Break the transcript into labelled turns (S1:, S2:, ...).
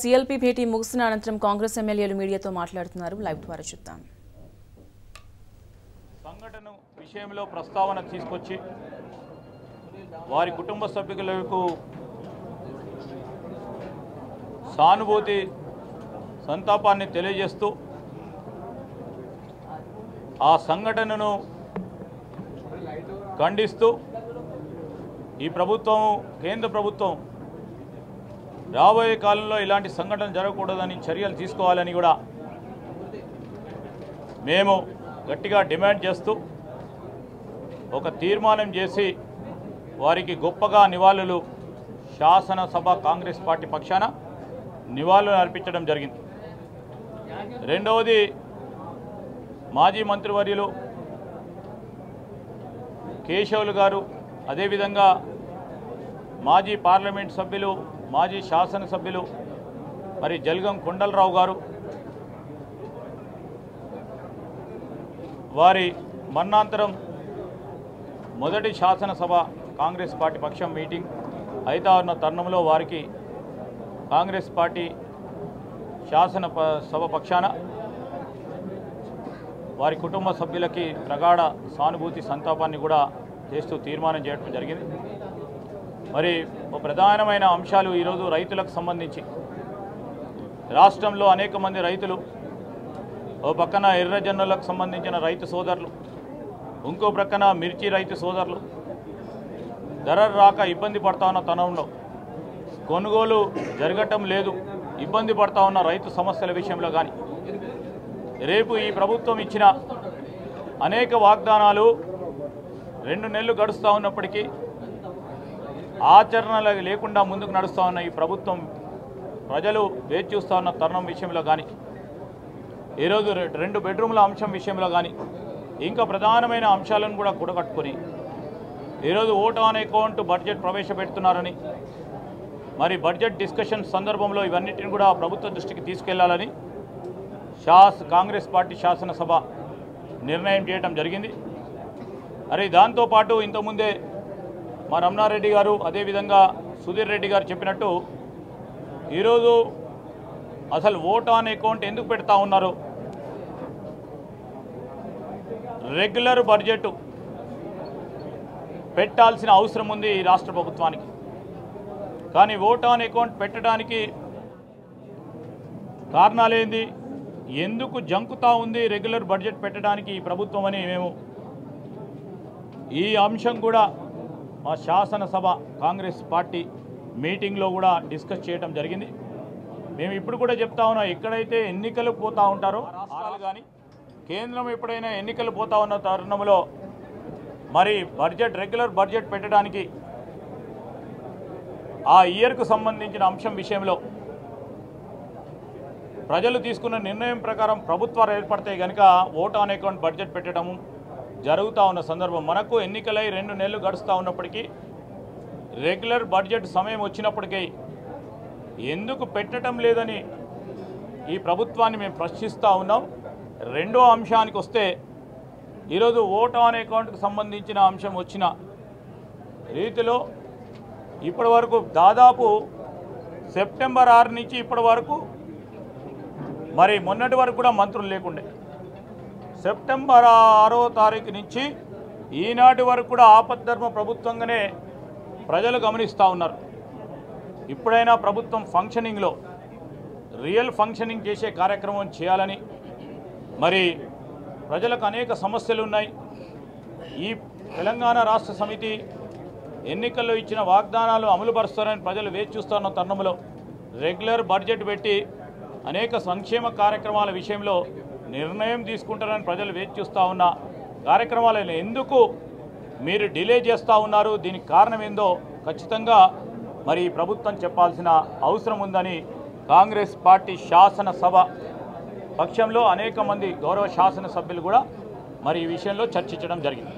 S1: CLP భేటీ ముగిసిన అనంతరం కాంగ్రెస్ ఎమ్మెల్యేలు మీడియాతో మాట్లాడుతున్నారు. లైవ్ ద్వారా చూద్దాం.
S2: సంఘటన విషయంలో ప్రస్తావన తీసుకొచ్చి వారి కుటుంబ సభ్యులకు సానుభూతి సంతాపాన్ని తెలియజేస్తూ ఆ సంఘటనను ఖండిస్తూ ఈ ప్రభుత్వం కేంద్ర ప్రభుత్వం రాబోయే కాలంలో ఇలాంటి సంఘటన జరగకూడదని చర్యలు తీసుకోవాలని కూడా మేము గట్టిగా డిమాండ్ చేస్తూ ఒక తీర్మానం చేసి వారికి గొప్పగా నివాళులు శాసనసభ కాంగ్రెస్ పార్టీ పక్షాన నివాళులు అర్పించడం జరిగింది. రెండవది మాజీ మంత్రివర్యులు కేశవులు గారు, అదేవిధంగా మాజీ పార్లమెంట్ సభ్యులు, మాజీ శాసనసభ్యులు మరి జల్గం కొండలరావు గారు వారి మరణాంతరం మొదటి శాసనసభ కాంగ్రెస్ పార్టీ పక్షం మీటింగ్ అయితే ఉన్న తరుణంలో వారికి కాంగ్రెస్ పార్టీ శాసనసభ పక్షాన వారి కుటుంబ సభ్యులకి ప్రగాఢ సానుభూతి సంతాపాన్ని కూడా చేస్తూ తీర్మానం చేయడం జరిగింది. మరి ఒక ప్రధానమైన అంశాలు ఈరోజు రైతులకు సంబంధించి రాష్ట్రంలో అనేక మంది రైతులు, ఓ పక్కన ఎర్రజొన్నలకు సంబంధించిన రైతు సోదరులు, ఇంకో ప్రక్కన మిర్చి రైతు సోదరులు ధరలు రాక ఇబ్బంది పడతా ఉన్న తరుణంలో కొనుగోలు జరగటం లేదు, ఇబ్బంది పడతా ఉన్న రైతు సమస్యల విషయంలో కానీ రేపు ఈ ప్రభుత్వం ఇచ్చిన అనేక వాగ్దానాలు 2 నెలలు గడుస్తూ ఉన్నప్పటికీ ఆచరణ లేకుండా ముందుకు నడుస్తూ ఉన్న ఈ ప్రభుత్వం ప్రజలు వేచి చూస్తూ ఉన్న తరుణం విషయంలో కానీ ఈరోజు 2 బెడ్రూమ్ల అంశం విషయంలో కానీ ఇంకా ప్రధానమైన అంశాలను కూడా కూడగట్టుకొని ఈరోజు ఓట్ ఆన్ అకౌంట్ బడ్జెట్ ప్రవేశపెడుతున్నారని, మరి బడ్జెట్ డిస్కషన్ సందర్భంలో ఇవన్నిటిని కూడా ప్రభుత్వ దృష్టికి తీసుకెళ్లాలని కాంగ్రెస్ పార్టీ శాసనసభ నిర్ణయం చేయడం జరిగింది. మరి దాంతోపాటు ఇంతకుముందే మా రమణారెడ్డి గారు, అదేవిధంగా సుధీర్ రెడ్డి గారు చెప్పినట్టు ఈరోజు అసలు ఓట్ ఆన్ అకౌంట్ ఎందుకు పెడతా ఉన్నారు? రెగ్యులర్ బడ్జెట్ పెట్టాల్సిన అవసరం ఉంది ఈ రాష్ట్ర ప్రభుత్వానికి. కానీ ఓట్ ఆన్ అకౌంట్ పెట్టడానికి కారణాలేంది, ఎందుకు జంకుతా ఉంది రెగ్యులర్ బడ్జెట్ పెట్టడానికి ఈ ప్రభుత్వం అని మేము ఈ అంశం కూడా మా శాసనసభ కాంగ్రెస్ పార్టీ మీటింగ్లో కూడా డిస్కస్ చేయడం జరిగింది. మేము ఇప్పుడు కూడా చెప్తా ఉన్నాం, ఎక్కడైతే ఎన్నికలు పోతూ ఉంటారో రాష్ట్రాలు కానీ కేంద్రం ఎప్పుడైనా ఎన్నికలు పోతా ఉన్న తరుణంలో మరి రెగ్యులర్ బడ్జెట్ పెట్టడానికి ఆ ఇయర్కు సంబంధించిన అంశం విషయంలో ప్రజలు తీసుకున్న నిర్ణయం ప్రకారం ప్రభుత్వాలు ఏర్పడితే కనుక ఓట్ ఆన్ అకౌంట్ బడ్జెట్ పెట్టడము జరుగుతూ ఉన్న సందర్భం. మనకు ఎన్నికలై 2 నెలలు గడుస్తూ ఉన్నప్పటికీ రెగ్యులర్ బడ్జెట్ సమయం వచ్చినప్పటికీ ఎందుకు పెట్టడం లేదని ఈ ప్రభుత్వాన్ని మేము ప్రశ్నిస్తూ ఉన్నాం. రెండో అంశానికి వస్తే ఈరోజు ఓట్ ఆన్ అకౌంట్కి సంబంధించిన అంశం వచ్చిన రీతిలో ఇప్పటి వరకు దాదాపు సెప్టెంబర్ 6 నుంచి ఇప్పటి వరకు, మరి మొన్నటి వరకు కూడా మంత్రులు లేకుండే, సెప్టెంబర్ 6వ తారీఖు నుంచి ఈనాటి వరకు కూడా ఆపద్ధర్మ ప్రభుత్వంగానే ప్రజలు గమనిస్తూ ఉన్నారు. ఇప్పుడైనా ప్రభుత్వం ఫంక్షనింగ్లో రియల్ ఫంక్షనింగ్ చేసే కార్యక్రమం చేయాలని, మరి ప్రజలకు అనేక సమస్యలు ఉన్నాయి. ఈ తెలంగాణ రాష్ట్ర సమితి ఎన్నికల్లో ఇచ్చిన వాగ్దానాలు అమలుపరుస్తారని ప్రజలు వేచి చూస్తున్న తరుణంలో రెగ్యులర్ బడ్జెట్ పెట్టి అనేక సంక్షేమ కార్యక్రమాల విషయంలో నిర్ణయం తీసుకుంటారని ప్రజలు వేచి చూస్తూ ఉన్న కార్యక్రమాలను ఎందుకు మీరు డిలే చేస్తూ ఉన్నారు? దీనికి కారణం ఏందో ఖచ్చితంగా మరి ప్రభుత్వం చెప్పాల్సిన అవసరం ఉందని కాంగ్రెస్ పార్టీ శాసనసభ పక్షంలో అనేక మంది గౌరవ శాసనసభ్యులు కూడా మరి ఈ విషయంలో చర్చించడం జరిగింది.